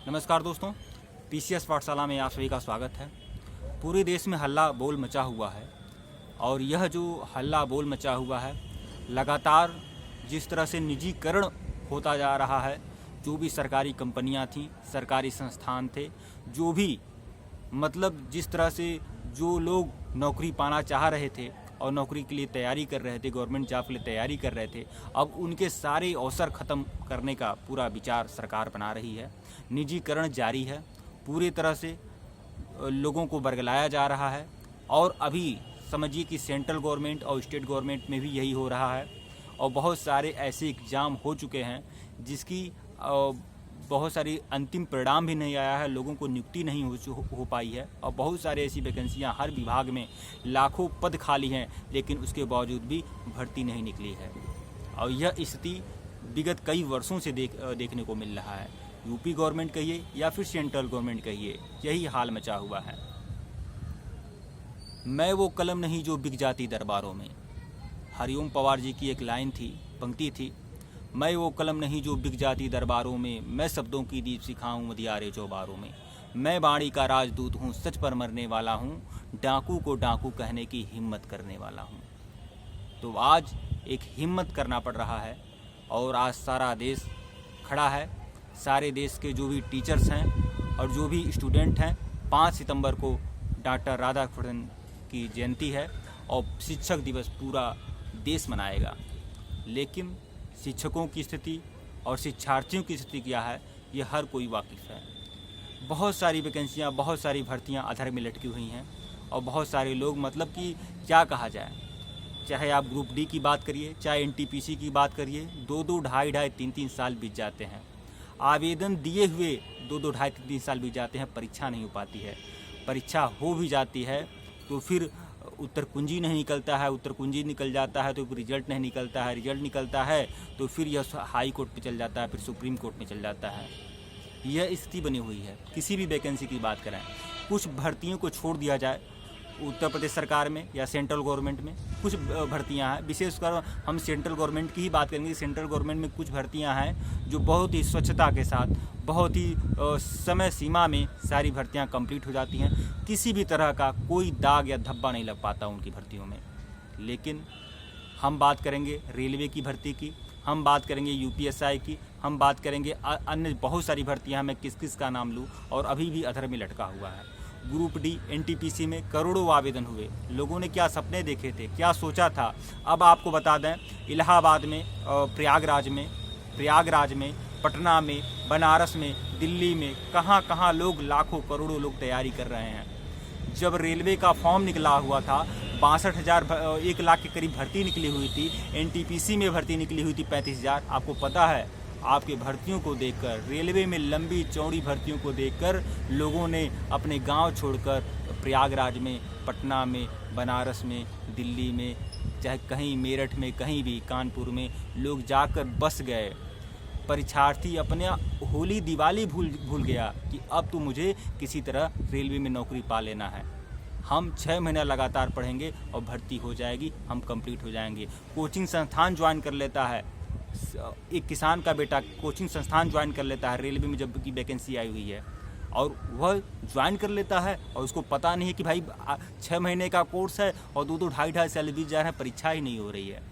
नमस्कार दोस्तों, पीसीएस पाठशाला में आप सभी का स्वागत है। पूरे देश में हल्ला बोल मचा हुआ है और यह जो हल्ला बोल मचा हुआ है लगातार जिस तरह से निजीकरण होता जा रहा है, जो भी सरकारी कंपनियां थीं, सरकारी संस्थान थे, जो भी मतलब जिस तरह से जो लोग नौकरी पाना चाह रहे थे और नौकरी के लिए तैयारी कर रहे थे, गवर्नमेंट जॉब के लिए तैयारी कर रहे थे, अब उनके सारे अवसर ख़त्म करने का पूरा विचार सरकार बना रही है। निजीकरण जारी है, पूरी तरह से लोगों को बरगलाया जा रहा है और अभी समझिए कि सेंट्रल गवर्नमेंट और स्टेट गवर्नमेंट में भी यही हो रहा है। और बहुत सारे ऐसे एग्ज़ाम हो चुके हैं जिसकी बहुत सारी अंतिम परिणाम भी नहीं आया है, लोगों को नियुक्ति नहीं हो पाई है और बहुत सारे ऐसी वैकेंसियां हर विभाग में लाखों पद खाली हैं, लेकिन उसके बावजूद भी भर्ती नहीं निकली है। और यह स्थिति विगत कई वर्षों से देखने को मिल रहा है। यूपी गवर्नमेंट कहिए या फिर सेंट्रल गवर्नमेंट कहिए, यही हाल मचा हुआ है। मैं वो कलम नहीं जो बिक जाती दरबारों में, हरिओम पवार जी की एक लाइन थी, पंक्ति थी। मैं वो कलम नहीं जो बिक जाती दरबारों में, मैं शब्दों की दीप सिखाऊं मदियारे चौबारों में। मैं बाणी का राजदूत हूँ, सच पर मरने वाला हूँ, डाकू को डाकू कहने की हिम्मत करने वाला हूँ। तो आज एक हिम्मत करना पड़ रहा है और आज सारा देश खड़ा है। सारे देश के जो भी टीचर्स हैं और जो भी स्टूडेंट हैं, 5 सितंबर को डॉक्टर राधाकृष्णन की जयंती है और शिक्षक दिवस पूरा देश मनाएगा। लेकिन शिक्षकों की स्थिति और शिक्षार्थियों की स्थिति क्या है, ये हर कोई वाकिफ़ है। बहुत सारी वैकेंसियाँ, बहुत सारी भर्तियाँ अधर में लटकी हुई हैं और बहुत सारे लोग मतलब कि क्या कहा जाए, चाहे आप ग्रुप डी की बात करिए, चाहे एनटीपीसी की बात करिए, 2-2, ढाई-ढाई, 3-3 साल बीत जाते हैं। आवेदन दिए हुए 2-2, ढाई, 3-3 साल बीत जाते हैं, परीक्षा नहीं हो पाती है। परीक्षा हो भी जाती है तो फिर उत्तर कुंजी नहीं निकलता है, उत्तर कुंजी निकल जाता है तो फिर रिजल्ट नहीं निकलता है, रिजल्ट निकलता है तो फिर यह हाई कोर्ट पे चल जाता है, फिर सुप्रीम कोर्ट में चल जाता है। यह स्थिति बनी हुई है। किसी भी वैकेंसी की बात करें, कुछ भर्तियों को छोड़ दिया जाए, उत्तर प्रदेश सरकार में या सेंट्रल गवर्नमेंट में कुछ भर्तियां हैं, विशेषकर हम सेंट्रल गवर्नमेंट की ही बात करेंगे। सेंट्रल गवर्नमेंट में कुछ भर्तियां हैं जो बहुत ही स्वच्छता के साथ, बहुत ही समय सीमा में सारी भर्तियां कंप्लीट हो जाती हैं। किसी भी तरह का कोई दाग या धब्बा नहीं लग पाता उनकी भर्तियों में। लेकिन हम बात करेंगे रेलवे की भर्ती की, हम बात करेंगे यूपीएसआई की, हम बात करेंगे अन्य बहुत सारी भर्तियां, मैं किस किस का नाम लूँ, और अभी भी अधर में लटका हुआ है। ग्रुप डी एनटीपीसी में करोड़ों आवेदन हुए, लोगों ने क्या सपने देखे थे, क्या सोचा था। अब आपको बता दें, इलाहाबाद में, प्रयागराज में, पटना में, बनारस में, दिल्ली में, कहाँ कहाँ लोग, लाखों करोड़ों लोग तैयारी कर रहे हैं। जब रेलवे का फॉर्म निकला हुआ था, 62,000, 1 लाख के करीब भर्ती निकली हुई थी। एनटीपीसी में भर्ती निकली हुई थी 35,000। आपको पता है, आपके भर्तियों को देखकर, रेलवे में लंबी चौड़ी भर्तियों को देखकर लोगों ने अपने गांव छोड़कर प्रयागराज में, पटना में, बनारस में, दिल्ली में, चाहे कहीं मेरठ में, कहीं भी कानपुर में लोग जाकर बस गए। परीक्षार्थी अपने होली दिवाली भूल गया कि अब तो मुझे किसी तरह रेलवे में नौकरी पा लेना है। हम 6 महीना लगातार पढ़ेंगे और भर्ती हो जाएगी, हम कंप्लीट हो जाएंगे। कोचिंग संस्थान ज्वाइन कर लेता है, एक किसान का बेटा कोचिंग संस्थान ज्वाइन कर लेता है रेलवे में जब की वैकेंसी आई हुई है, और वह ज्वाइन कर लेता है और उसको पता नहीं है कि भाई 6 महीने का कोर्स है और 2-2, ढाई-ढाई साल बीत जा रहे हैं, परीक्षा ही नहीं हो रही है।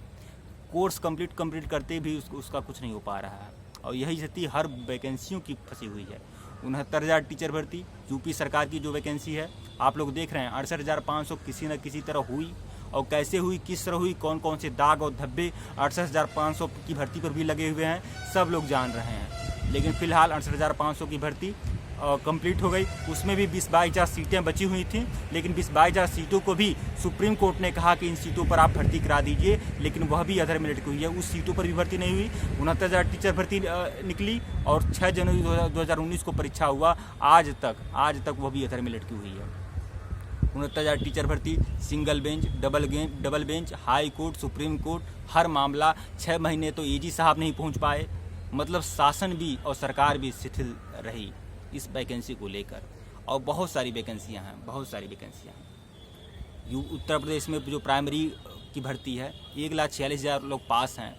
कोर्स कंप्लीट करते भी उसका कुछ नहीं हो पा रहा है। और यही स्थिति हर वैकेंसियों की फंसी हुई है। 69,000 टीचर भर्ती यूपी सरकार की जो वैकेंसी है, आप लोग देख रहे हैं, 68,500 किसी न किसी तरह हुई। और कैसे हुई, किस तरह हुई, कौन कौन से दाग और धब्बे 68,500 की भर्ती पर भी लगे हुए हैं, सब लोग जान रहे हैं। लेकिन फ़िलहाल 68,500 की भर्ती कंप्लीट हो गई। उसमें भी 20-22 सीटें बची हुई थीं, लेकिन 20-22 सीटों को भी सुप्रीम कोर्ट ने कहा कि इन सीटों पर आप भर्ती करा दीजिए, लेकिन वह भी अधर में लटकी हुई है। उस सीटों पर भी भर्ती नहीं हुई। 69,000 टीचर भर्ती निकली और 6 जनवरी 2019 को परीक्षा हुआ। आज तक वह भी अधर में लटकी हुई है। 69,000 टीचर भर्ती, single bench, double bench, high court, supreme court, हर मामला 6 महीने तो एजी साहब नहीं पहुंच पाए। मतलब शासन भी और सरकार भी शिथिल रही इस वैकेंसी को लेकर। और बहुत सारी वैकेंसियां हैं। उत्तर प्रदेश में जो प्राइमरी की भर्ती है, 1,46,000 लोग पास हैं।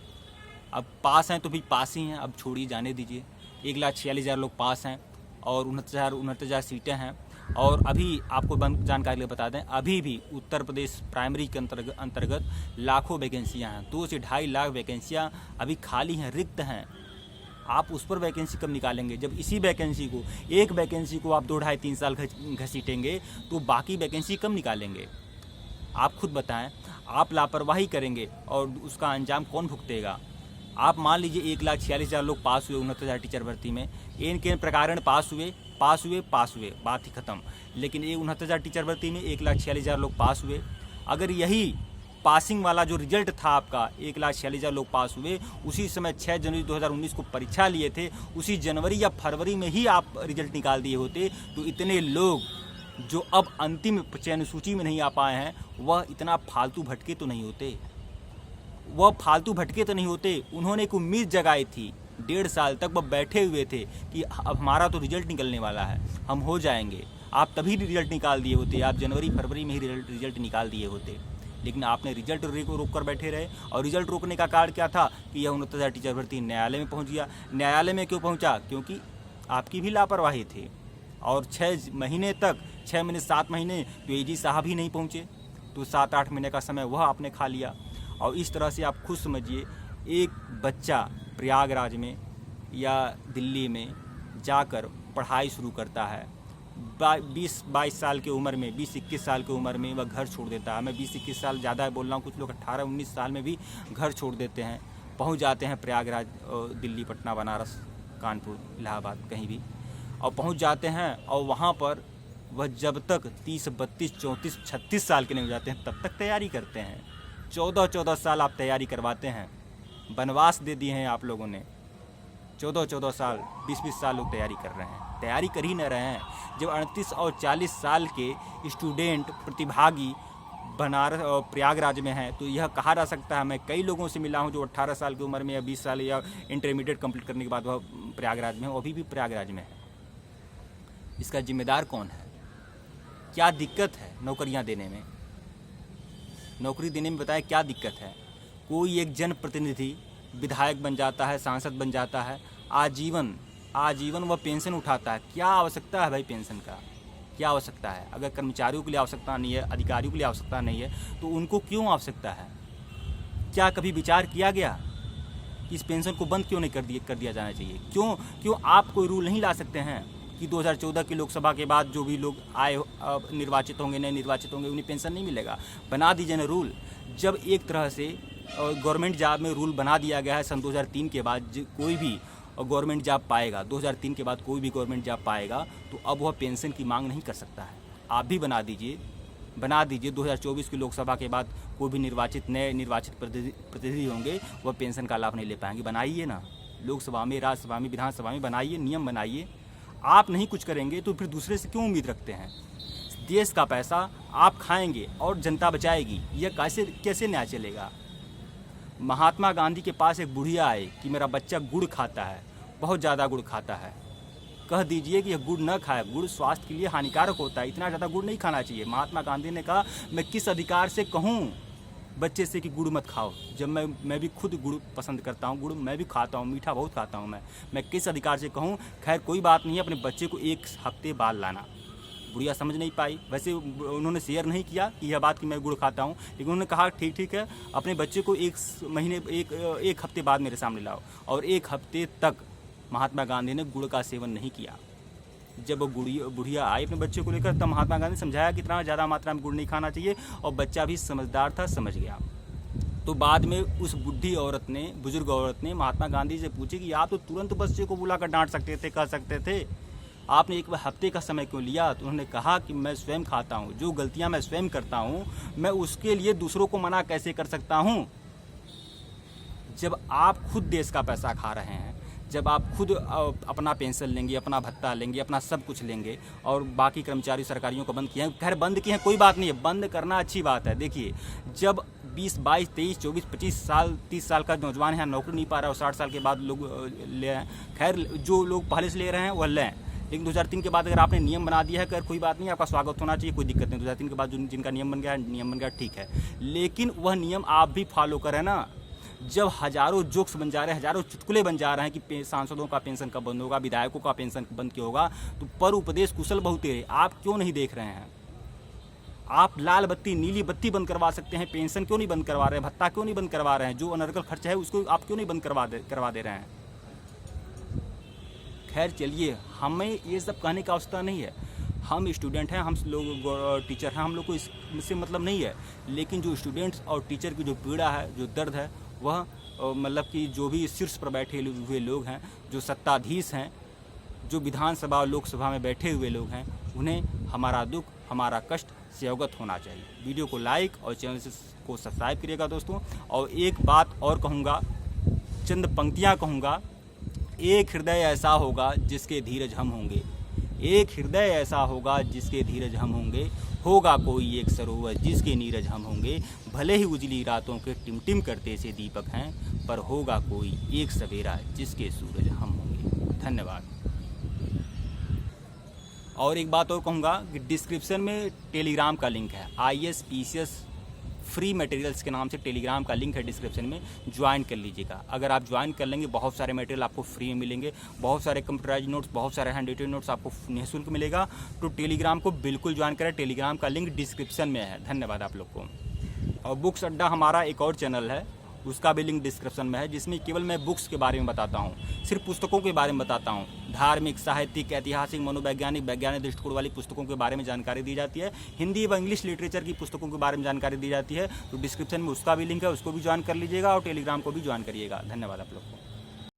अब पास हैं तो भी पास ही हैं, अब छोड़िए, जाने दीजिए। 1,46,000 लोग पास हैं। और 69,000 सीटें हैं। और अभी आपको जानकारी लिए बता दें, अभी भी उत्तर प्रदेश प्राइमरी के अंतर्गत लाखों वैकेंसियाँ हैं, 2 से 2.5 लाख वैकेंसियाँ अभी खाली हैं, रिक्त हैं। आप उस पर वैकेंसी कब निकालेंगे? जब इसी वैकेंसी को, एक वैकेंसी को आप 2, 2.5, 3 साल घसीटेंगे तो बाकी वैकेंसी कब निकालेंगे? आप खुद बताएं। आप लापरवाही करेंगे और उसका अंजाम कौन भुगतेगा? आप मान लीजिए 1,46,000 लोग पास हुए 69,000 टीचर भर्ती में, इनके प्रकार पास हुए, बात ही खत्म। लेकिन ये 69,000 टीचर भर्ती में 1,46,000 लोग पास हुए। अगर यही पासिंग वाला जो रिजल्ट था आपका, 1,46,000 लोग पास हुए, उसी समय 6 जनवरी 2019 को परीक्षा लिए थे, उसी जनवरी या फरवरी में ही आप रिजल्ट निकाल दिए होते, तो इतने लोग जो अब अंतिम चयन सूची में नहीं आ पाए हैं, वह इतना फालतू भटके तो नहीं होते। उन्होंने एक उम्मीद जगाई थी, 1.5 साल तक वह बैठे हुए थे कि अब हमारा तो रिजल्ट निकलने वाला है, हम हो जाएंगे। आप तभी रिजल्ट निकाल दिए होते, आप जनवरी फरवरी में ही रिजल्ट निकाल दिए होते। लेकिन आपने रिजल्ट रोक कर बैठे रहे। और रिजल्ट रोकने का कारण क्या था कि यह 69,000 टीचर भर्ती न्यायालय में पहुंच गया। न्यायालय में क्यों पहुंचा? क्योंकि आपकी भी लापरवाही थी। और 6 महीने 7 महीने तो एजी साहब ही नहीं पहुंचे, तो 7-8 महीने का समय वह आपने खा लिया। और इस तरह से आप खुद समझिए, एक बच्चा प्रयागराज में या दिल्ली में जाकर पढ़ाई शुरू करता है, 20-22 साल की उम्र में, 20-21 साल की उम्र में वह घर छोड़ देता है। मैं 20-21 साल ज़्यादा बोल रहा हूँ, कुछ लोग 18-19 साल में भी घर छोड़ देते हैं, पहुँच जाते हैं प्रयागराज, दिल्ली, पटना, बनारस, कानपुर, इलाहाबाद, कहीं भी, और पहुँच जाते हैं। और वहाँ पर वह जब तक 30, 32, 34, 36 साल के नहीं हो जाते हैं, तब तक तैयारी करते हैं। 14-14 साल आप तैयारी करवाते हैं। वनवास दे दिए हैं आप लोगों ने। 14-14 साल, 20-20 साल लोग तैयारी कर रहे हैं, तैयारी कर ही न रहे हैं। जब 38 और 40 साल के स्टूडेंट प्रतिभागी बनारस और प्रयागराज में हैं, तो यह कहा जा सकता है, मैं कई लोगों से मिला हूं जो 18 साल की उम्र में या 20 साल या इंटरमीडिएट कंप्लीट करने के बाद वह प्रयागराज में है, अभी भी प्रयागराज में है। इसका जिम्मेदार कौन है? क्या दिक्कत है नौकरियां देने में? नौकरी देने में बताएं क्या दिक्कत है? कोई एक जनप्रतिनिधि विधायक बन जाता है, सांसद बन जाता है, आजीवन वह पेंशन उठाता है। क्या आवश्यकता है भाई पेंशन का? क्या आवश्यकता है? अगर कर्मचारियों के लिए आवश्यकता नहीं है, अधिकारियों के लिए आवश्यकता नहीं है, तो उनको क्यों आवश्यकता है? क्या कभी विचार किया गया कि इस पेंशन को बंद क्यों नहीं कर दिया जाना चाहिए? क्यों आप कोई रूल नहीं ला सकते हैं कि 2014 की लोकसभा के बाद जो भी लोग आए, निर्वाचित होंगे, नए निर्वाचित होंगे, उन्हें पेंशन नहीं मिलेगा? बना दीजिए ना रूल। जब एक तरह से गवर्नमेंट जॉब में रूल बना दिया गया है सन 2003 के बाद, कोई भी गवर्नमेंट जॉब पाएगा, 2003 के बाद कोई भी गवर्नमेंट जॉब पाएगा, तो अब वह पेंशन की मांग नहीं कर सकता है। आप भी बना दीजिए 2024 की लोकसभा के बाद कोई भी नए निर्वाचित प्रतिनिधि होंगे, वह पेंशन का लाभ नहीं ले पाएंगे। बनाइए ना, लोकसभा में, राज्यसभा में, विधानसभा में बनाइए, नियम बनाइए। आप नहीं कुछ करेंगे तो फिर दूसरे से क्यों उम्मीद रखते हैं? देश का पैसा आप खाएंगे और जनता बचाएगी, यह कैसे न्याय चलेगा? महात्मा गांधी के पास एक बुढ़िया आई कि मेरा बच्चा गुड़ खाता है, बहुत ज़्यादा गुड़ खाता है। कह दीजिए कि यह गुड़ न खाए, गुड़ स्वास्थ्य के लिए हानिकारक होता है, इतना ज़्यादा गुड़ नहीं खाना चाहिए। महात्मा गांधी ने कहा, मैं किस अधिकार से कहूँ बच्चे से कि गुड़ मत खाओ, जब मैं भी खुद गुड़ पसंद करता हूँ, गुड़ मैं भी खाता हूँ, मीठा बहुत खाता हूँ मैं किस अधिकार से कहूँ? खैर कोई बात नहीं है, अपने बच्चे को 1 हफ्ते बाद लाना। बुढ़िया समझ नहीं पाई। वैसे उन्होंने शेयर नहीं किया कि यह बात कि मैं गुड़ खाता हूँ, लेकिन उन्होंने कहा ठीक है, अपने बच्चे को 1 हफ्ते बाद मेरे सामने लाओ। और 1 हफ्ते तक महात्मा गांधी ने गुड़ का सेवन नहीं किया। जब वो बुढ़िया आई अपने बच्चे को लेकर, तब महात्मा गांधी ने समझाया कि इतना ज़्यादा मात्रा में गुड़ नहीं खाना चाहिए, और बच्चा भी समझदार था, समझ गया। तो बाद में उस बुजुर्ग औरत ने महात्मा गांधी से पूछी कि आप तो तुरंत बच्चे को बुलाकर डांट सकते थे, कह सकते थे, आपने 1 हफ्ते का समय क्यों लिया? तो उन्होंने कहा कि मैं स्वयं खाता हूँ, जो गलतियाँ मैं स्वयं करता हूँ, मैं उसके लिए दूसरों को मना कैसे कर सकता हूँ? जब आप खुद देश का पैसा खा रहे हैं, जब आप खुद अपना पेंशन लेंगे, अपना भत्ता लेंगे, अपना सब कुछ लेंगे, और बाकी कर्मचारी सरकारियों को बंद किए हैं, खैर बंद किए हैं, कोई बात नहीं है, बंद करना अच्छी बात है। देखिए, जब 20, 22, 23, 24, 25 साल, 30 साल का नौजवान है, नौकरी नहीं पा रहा है, और 60 साल के बाद लोग ले रहे हैं, खैर जो लोग पहले से ले रहे हैं वह लें। लेकिन 2003 के बाद अगर आपने नियम बना दिया है, खैर कोई बात नहीं, आपका स्वागत होना चाहिए, कोई दिक्कत नहीं। 2003 के बाद जिनका नियम बन गया, ठीक है, लेकिन वह नियम आप भी फॉलो करें ना। जब हजारों जोक्स बन जा रहे हैं, हजारों चुटकुले बन जा रहे हैं कि सांसदों का पेंशन कब बंद होगा, विधायकों का पेंशन बंद क्यों होगा, तो पर उपदेश कुशल बहुतेरे आप क्यों नहीं देख रहे हैं? आप लाल बत्ती नीली बत्ती बंद करवा सकते हैं, पेंशन क्यों नहीं बंद करवा रहे हैं, भत्ता क्यों नहीं बंद करवा रहे हैं, जो अनर्गल खर्च है उसको आप क्यों नहीं बंद करवा दे रहे हैं? खैर चलिए, हमें ये सब कहने की आवश्यकता नहीं है। हम स्टूडेंट हैं, हम लोग टीचर हैं, हम लोग को इससे मतलब नहीं है। लेकिन जो स्टूडेंट्स और टीचर की जो पीड़ा है, जो दर्द है, वह मतलब कि जो भी शीर्ष पर बैठे हुए लोग हैं, जो सत्ताधीश हैं, जो विधानसभा और लोकसभा में बैठे हुए लोग हैं, उन्हें हमारा दुख, हमारा कष्ट से अवगत होना चाहिए। वीडियो को लाइक और चैनल को सब्सक्राइब करिएगा दोस्तों। और एक बात और कहूँगा, चंद पंक्तियाँ कहूँगा। एक हृदय ऐसा होगा जिसके धीरज हम होंगे, एक हृदय ऐसा होगा जिसके धीरज हम होंगे, होगा कोई एक सरोवर जिसके नीरज हम होंगे, भले ही उजली रातों के टिमटिम करते से दीपक हैं, पर होगा कोई एक सवेरा जिसके सूरज हम होंगे। धन्यवाद। और एक बात और कहूँगा कि डिस्क्रिप्शन में टेलीग्राम का लिंक है, ISPCS फ्री मटेरियल्स के नाम से टेलीग्राम का लिंक है डिस्क्रिप्शन में, ज्वाइन कर लीजिएगा। अगर आप ज्वाइन कर लेंगे, बहुत सारे मटेरियल आपको फ्री में मिलेंगे, बहुत सारे कंप्यूटराइज नोट्स, बहुत सारे हैंड रिटन नोट्स आपको निःशुल्क मिलेगा। तो टेलीग्राम को बिल्कुल ज्वाइन करें, टेलीग्राम का लिंक डिस्क्रिप्शन में है। धन्यवाद आप लोग को। और बुक्स अड्डा हमारा एक और चैनल है, उसका भी लिंक डिस्क्रिप्शन में है, जिसमें केवल मैं बुक्स के बारे में बताता हूँ, सिर्फ पुस्तकों के बारे में बताता हूँ। धार्मिक, साहित्यिक, ऐतिहासिक, मनोवैज्ञानिक, वैज्ञानिक दृष्टिकोण वाली पुस्तकों के बारे में जानकारी दी जाती है। हिंदी व इंग्लिश लिटरेचर की पुस्तकों के बारे में जानकारी दी जाती है। तो डिस्क्रिप्शन में उसका भी लिंक है, उसको भी ज्वाइन कर लीजिएगा और टेलीग्राम को भी ज्वाइन करिएगा। धन्यवाद आप लोग को।